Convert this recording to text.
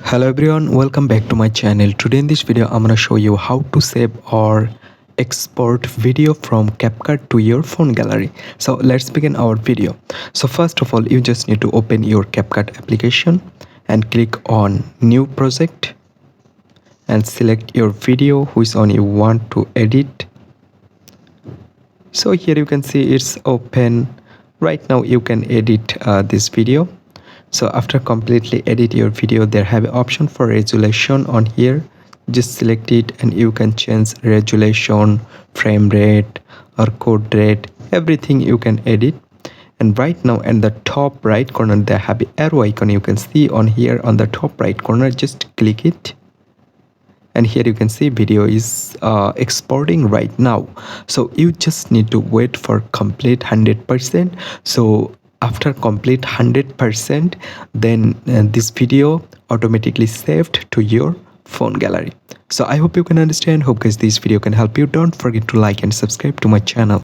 Hello everyone, welcome back to my channel. Today in this video I'm gonna show you how to save or export video from CapCut to your phone gallery. So let's begin our video. So first of all, you just need to open your CapCut application and click on new project and select your video which one you want to edit. So here you can see it's open. Right now you can edit this video. So after completely edit your video, there have an option for resolution on here. Just select it and you can change resolution, frame rate or code rate, everything you can edit. And right now in the top right corner there have an arrow icon you can see on here on the top right corner. Just click it and here you can see video is exporting right now. So you just need to wait for complete 100%. So after complete 100%, then this video automatically saved to your phone gallery. So I hope you can understand. Hope guys this video can help you. Don't forget to like and subscribe to my channel.